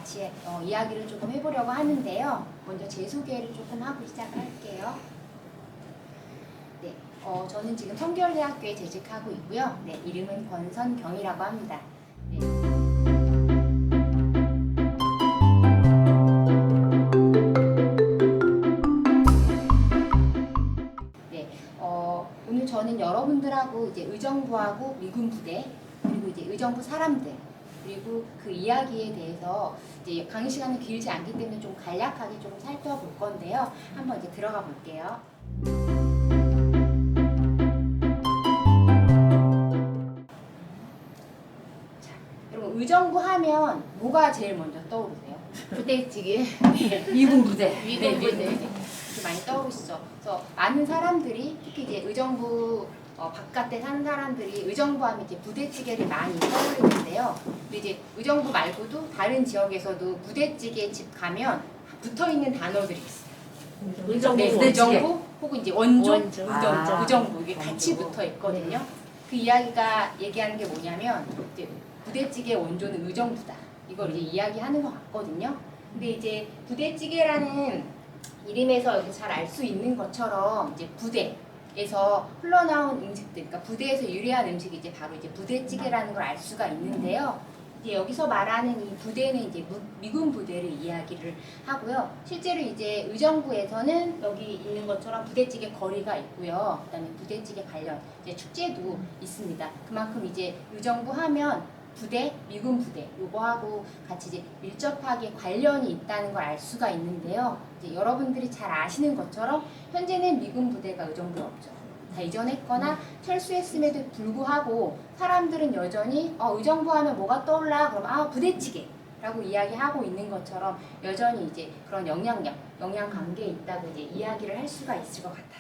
같이 이야기를 조금 해보려고 하는데요. 먼저 제 소개를 조금 하고 시작할게요. 네, 저는 지금 성결대학교에 재직하고 있고요. 네, 이름은 권선경이라고 합니다. 네. 오늘 저는 여러분들하고 이제 의정부하고 미군 부대 그리고 이제 의정부 사람들 그리고 그 이야기에 대해서 이제 강의 시간은 길지 않기 때문에 좀 간략하게 좀 살펴볼 건데요. 한번 이제 들어가 볼게요. 자, 여러분 의정부 하면 뭐가 제일 먼저 떠오르세요? 부대찌개. 미군 부대. 미군 부대. 이렇게 많이 떠오르시죠. 그래서 많은 사람들이 특히 이제 의정부 바깥에 사는 사람들이 의정부 하면 이제 부대찌개를 많이 떠올리는데요. 근데 이제 의정부 말고도 다른 지역에서도 부대찌개 집 가면 붙어 있는 단어들이 있어요. 의정부, 의정부 혹은 이제 원조, 원조. 의정부 이게 같이 붙어 있거든요. 그 이야기가 얘기하는 게 뭐냐면 이제 부대찌개 원조는 의정부다. 이걸 이제 이야기하는 것 같거든요. 근데 이제 부대찌개라는 이름에서 여기 잘 알 수 있는 것처럼 이제 부대에서 흘러나온 음식들, 그러니까 부대에서 유래한 음식이 이제 바로 이제 부대찌개라는 걸 알 수가 있는데요. 이제 여기서 말하는 이 부대는 이제 미군 부대를 이야기를 하고요. 실제로 이제 의정부에서는 여기 있는 것처럼 부대찌개 거리가 있고요. 그다음에 부대찌개 관련 이제 축제도 있습니다. 그만큼 이제 의정부 하면 부대, 미군 부대 요거하고 같이 이제 밀접하게 관련이 있다는 걸 알 수가 있는데요. 이제 여러분들이 잘 아시는 것처럼 현재는 미군 부대가 의정부에 없죠. 다 이전했거나 철수했음에도 불구하고 사람들은 여전히 의정부 하면 뭐가 떠올라? 그럼 부대찌개라고 이야기하고 있는 것처럼 여전히 이제 그런 영향력, 영향 관계에 있다고 이제 이야기를 할 수가 있을 것 같아요.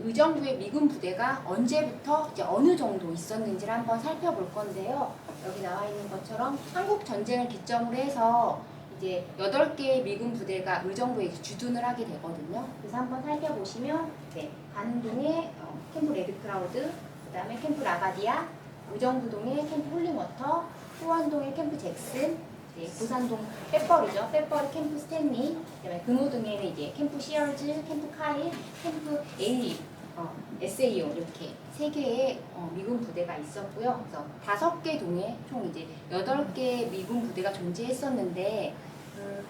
의정부의 미군 부대가 언제부터 이제 어느 정도 있었는지를 한번 살펴볼 건데요. 여기 나와 있는 것처럼 한국 전쟁을 기점으로 해서 이제 8개의 미군 부대가 의정부에 주둔을 하게 되거든요. 그래서 한번 살펴보시면 가능동의 캠프 레드크라우드, 그다음에 캠프 라가디아, 의정부동의 캠프 홀링워터, 수원동의 캠프 잭슨, 고산동 빼버리죠. 빼버리 캠프 스탠리, 그다음에 금호동에는 이제 캠프 시얼즈, 캠프 카일, 캠프 에일리, SAO 이렇게 3개의 미군 부대가 있었고요. 그래서 5개 동에 총 이제 8개의 미군 부대가 존재했었는데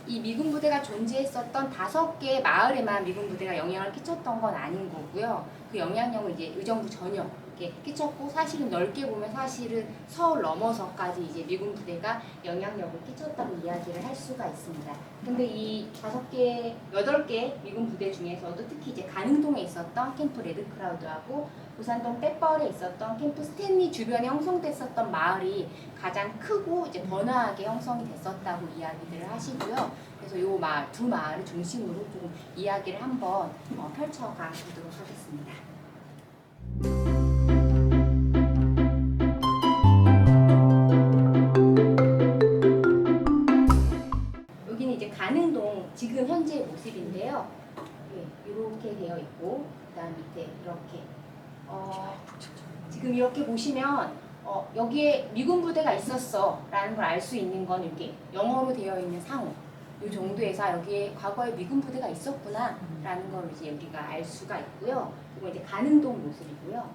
이 미군 부대가 존재했었던 5개의 마을에만 미군 부대가 영향을 끼쳤던 건 아닌 거고요. 그 영향력은 이제 의정부 전역 이렇게 끼쳤고 사실은 넓게 보면 사실은 서울 넘어서까지 이제 미군 부대가 영향력을 끼쳤다고 이야기를 할 수가 있습니다. 근데 이 8개 미군 부대 중에서도 특히 이제 가능동에 있었던 캠프 레드크라우드하고 고산동 빼벌에 있었던 캠프 스탠리 주변에 형성됐었던 마을이 가장 크고 이제 번화하게 형성이 됐었다고 이야기들을 하시고요. 그래서 이 마을, 두 마을을 중심으로 좀 이야기를 한번 펼쳐가 보도록 하겠습니다. 여기는 이제 가능동 지금 현재의 모습인데요. 이렇게 되어 있고, 그다음 밑에 이렇게 지금 이렇게 보시면 여기에 미군 부대가 있었어라는 걸 알 수 있는 건 이렇게 영어로 되어 있는 상호. 이 정도에서 여기에 과거에 미군 부대가 있었구나라는 걸 이제 여기가 알 수가 있고요. 그리고 이제 가능동 모습이고요.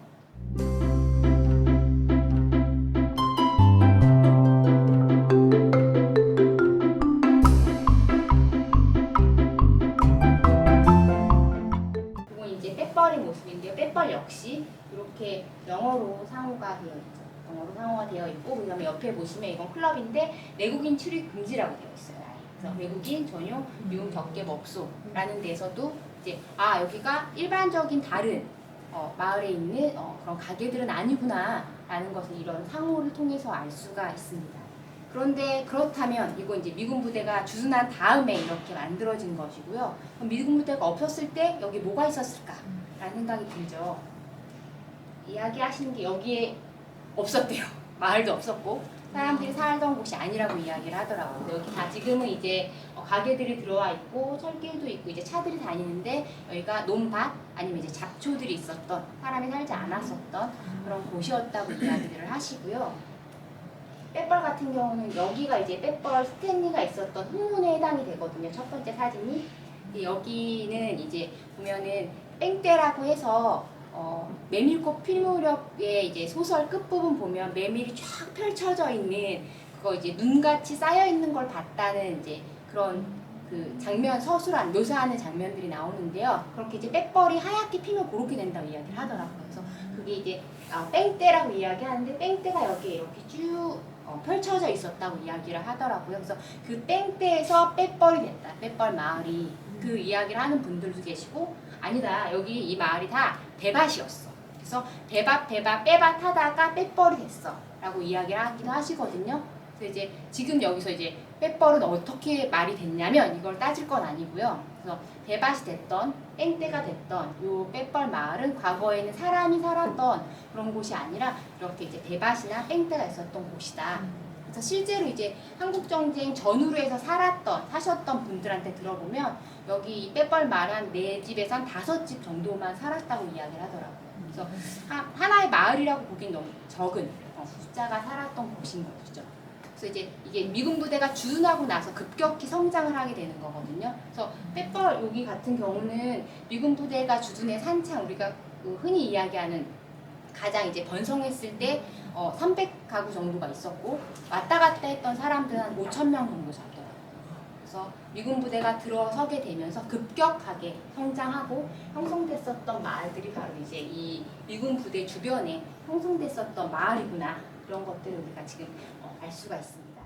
그리고 이제 빼벌의 모습인데요. 빼벌 역시 이렇게 영어로 상호가 되어 있죠. 영어로 상호가 되어 있고, 그다음에 옆에 보시면 이건 클럽인데 내국인 출입 금지라고 되어 있어요. 그래서 외국인 전용 미군 격계 업소라는 데서도 이제 여기가 일반적인 다른 마을에 있는 그런 가게들은 아니구나라는 것을 이런 상호를 통해서 알 수가 있습니다. 그런데 그렇다면 이거 이제 미군 부대가 주둔한 다음에 이렇게 만들어진 것이고요. 그럼 미군 부대가 없었을 때 여기 뭐가 있었을까라는 생각이 들죠. 이야기하시는 게 여기에 없었대요. 마을도 없었고 사람들이 살던 곳이 아니라고 이야기를 하더라고요. 근데 여기 다 지금은 이제 가게들이 들어와 있고 철길도 있고 이제 차들이 다니는데 여기가 논밭 아니면 이제 잡초들이 있었던 사람이 살지 않았었던 그런 곳이었다고 이야기들을 하시고요. 빼뻘 같은 경우는 여기가 이제 빼뻘 스탠리가 있었던 흥문에 해당이 되거든요. 첫 번째 사진이. 근데 여기는 이제 보면은 뺑떼라고 해서 메밀꽃 필 무렵에 이제 소설 끝부분 보면 메밀이 쫙 펼쳐져 있는 그거 이제 눈같이 쌓여 있는 걸 봤다는 이제 그런 그 장면 서술한 묘사하는 장면들이 나오는데요. 그렇게 이제 빼뻘이 하얗게 피면 그렇게 된다고 이야기를 하더라고요. 그래서 그게 이제 뺑떼라고 이야기하는데 뺑떼가 여기에 이렇게 쭉 펼쳐져 있었다고 이야기를 하더라고요. 그래서 그 뺑떼에서 빼뻘이 됐다. 빼뻘 마을이 그 이야기를 하는 분들도 계시고 아니다. 여기 이 마을이 다 대밭이었어. 그래서 대밭 빼밭 하다가 빼뻘이 됐어. 라고 이야기를 하기도 하시거든요. 그래서 이제 지금 여기서 이제 빼뻘은 어떻게 말이 됐냐면 이걸 따질 건 아니고요. 그래서 대밭이 됐던 뺑떼가 됐던 요 빼뻘 마을은 과거에는 사람이 살았던 그런 곳이 아니라 이렇게 이제 대밭이나 뺑떼가 있었던 곳이다. 그래서 실제로 이제 한국전쟁 전후로 해서 사셨던 분들한테 들어보면 여기 이 빼뻘 마을 한 4집에서 한 5집 정도만 살았다고 이야기를 하더라고요. 그래서 하나의 마을이라고 보기엔 너무 적은 숫자가 살았던 곳인 거죠. 그래서 이제 이게 미군 부대가 주둔하고 나서 급격히 성장을 하게 되는 거거든요. 그래서 빼뻘 여기 같은 경우는 미군 부대가 주둔해 산창 우리가 흔히 이야기하는 가장 이제 번성했을 때 300가구 정도가 있었고 왔다 갔다 했던 사람들은 한 5,000명 정도 잡더라고요. 그래서 미군 부대가 들어서게 되면서 급격하게 성장하고 형성됐었던 마을들이 바로 이제 이 미군 부대 주변에 형성됐었던 마을이구나. 그런 것들을 우리가 지금 알 수가 있습니다.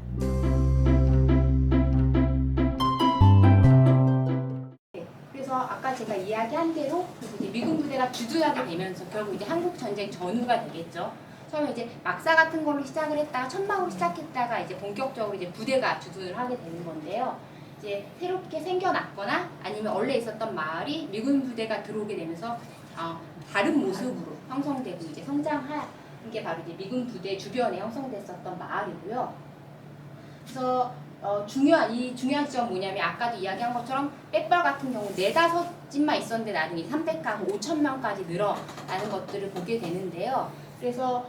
네, 그래서 아까 제가 이야기한 대로 이제 미군 부대가 주둔하게 되면서 결국 이제 한국 전쟁 전후가 되겠죠. 처음에 이제 막사 같은 걸로 시작을 했다가 천막으로 시작했다가 이제 본격적으로 이제 부대가 주둔을 하게 되는 건데요. 이제 새롭게 생겨났거나 아니면 원래 있었던 마을이 미군 부대가 들어오게 되면서 다른 모습으로 형성되고 이제 성장한 게 바로 이제 미군 부대 주변에 형성됐었던 마을이고요. 그래서 중요한 지점 뭐냐면 아까도 이야기한 것처럼 빼뻘 같은 경우 4-5집만 있었는데 나중에 300가구 5,000명까지 늘어나는 것들을 보게 되는데요. 그래서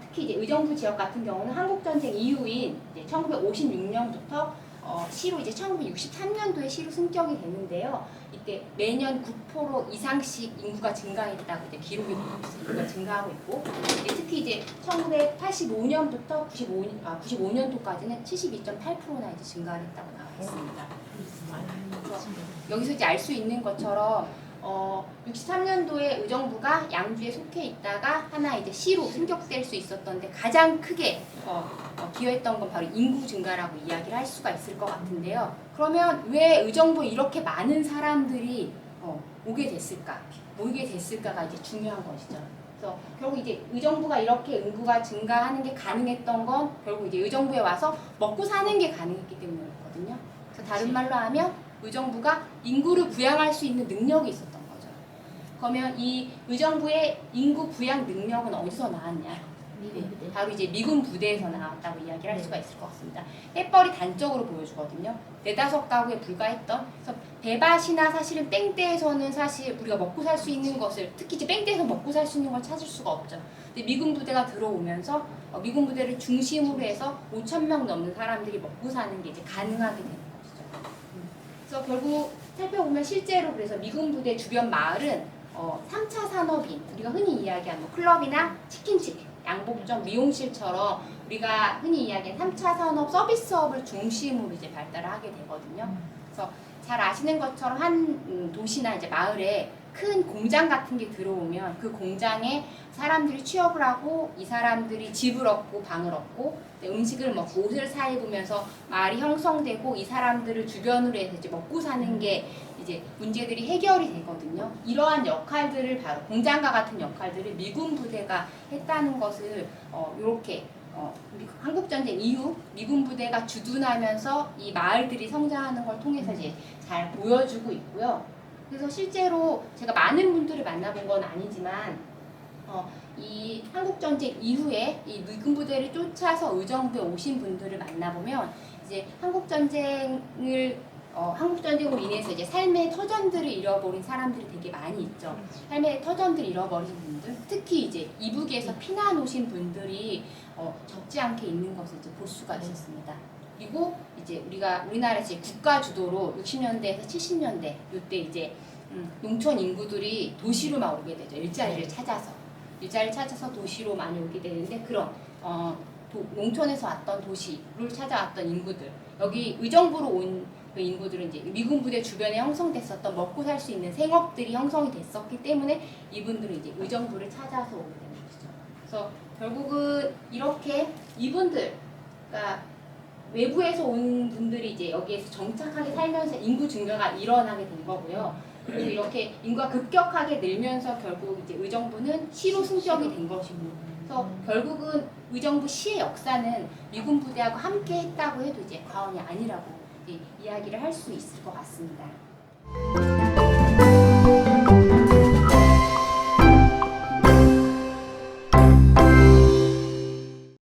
특히 이제 의정부 지역 같은 경우는 한국전쟁 이후인 이제 1956년부터 시로 이제 1963년도에 시로 승격이 되는데요. 이때 매년 9% 이상씩 인구가 증가했다고 이제 기록이 되고 있어요. 인구가 증가하고 있고 특히 이제 1985년부터 95년도까지는 72.8%나 이제 증가를 했다고 나와 있습니다. 그래서 여기서 이제 알 수 있는 것처럼 63년도에 의정부가 양주에 속해 있다가 하나 이제 시로 승격될 수 있었던데 가장 크게 기여했던 건 바로 인구 증가라고 이야기를 할 수가 있을 것 같은데요. 그러면 왜 의정부에 이렇게 많은 사람들이 오게 됐을까가 이제 중요한 것이죠. 그래서 결국 이제 의정부가 이렇게 인구가 증가하는 게 가능했던 건 결국 이제 의정부에 와서 먹고 사는 게 가능했기 때문이었거든요. 그래서 다른 말로 하면 의정부가 인구를 부양할 수 있는 능력이 있었던 거죠. 그러면 이 의정부의 인구 부양 능력은 어디서 나왔냐? 바로 이제 미군 부대에서 나왔다고 이야기를 할 수가 있을 것 같습니다. 빼뻘이 단적으로 보여주거든요. 4-5가구에 불과했던. 그래서 대밭이나 사실은 뺑떼에서는 사실 우리가 먹고 살 수 있는 것을 특히 이제 뺑떼에서 먹고 살 수 있는 걸 찾을 수가 없죠. 근데 미군 부대가 들어오면서 미군 부대를 중심으로 해서 5,000명 넘는 사람들이 먹고 사는 게 이제 가능하게 되는 것이죠. 그래서 결국 살펴보면 실제로 그래서 미군 부대 주변 마을은 3차 산업인 우리가 흔히 이야기하는 뭐 클럽이나 치킨집 양복점, 미용실처럼 우리가 흔히 이야기하는 3차 산업 서비스업을 중심으로 이제 발달을 하게 되거든요. 그래서 잘 아시는 것처럼 한 도시나 이제 마을에 큰 공장 같은 게 들어오면 그 공장에 사람들이 취업을 하고 이 사람들이 집을 얻고 방을 얻고 음식을 먹고 옷을 사 입으면서 마을이 형성되고 이 사람들을 주변으로 해서 이제 먹고 사는 게 이제 문제들이 해결이 되거든요. 이러한 역할들을 바로 공장과 같은 역할들을 미군 부대가 했다는 것을 이렇게 한국전쟁 이후 미군 부대가 주둔하면서 이 마을들이 성장하는 걸 통해서 이제 잘 보여주고 있고요. 그래서 실제로 제가 많은 분들을 만나본 건 아니지만 이 한국전쟁 이후에 이 미군 부대를 쫓아서 의정부에 오신 분들을 만나보면 이제 한국전쟁으로 인해서 이제 삶의 터전들을 잃어버린 사람들이 되게 많이 있죠. 삶의 터전들을 잃어버린 분들, 특히 이제 이북에서 피난 오신 분들이 적지 않게 있는 것을 이제 볼 수가 있었습니다. 그리고 이제 우리나라에서 국가 주도로 60년대에서 70년대 이때 이제 농촌 인구들이 도시로만 오게 되죠. 일자리를 찾아서 도시로 많이 오게 되는데 그런 농촌에서 왔던 도시를 찾아왔던 인구들, 여기 의정부로 온 그 인구들은 이제 미군 부대 주변에 형성됐었던 먹고 살 수 있는 생업들이 형성이 됐었기 때문에 이분들은 이제 의정부를 찾아서 오게 되는 것이죠. 그래서 결국은 이렇게 이분들, 그러니까 외부에서 온 분들이 이제 여기에서 정착하게 살면서 인구 증가가 일어나게 된 거고요. 그리고 이렇게 인구가 급격하게 늘면서 결국 이제 의정부는 시로 승격이 된 것이고, 그래서 결국은 의정부 시의 역사는 미군 부대하고 함께 했다고 해도 이제 과언이 아니라고 이야기를 할 수 있을 것 같습니다.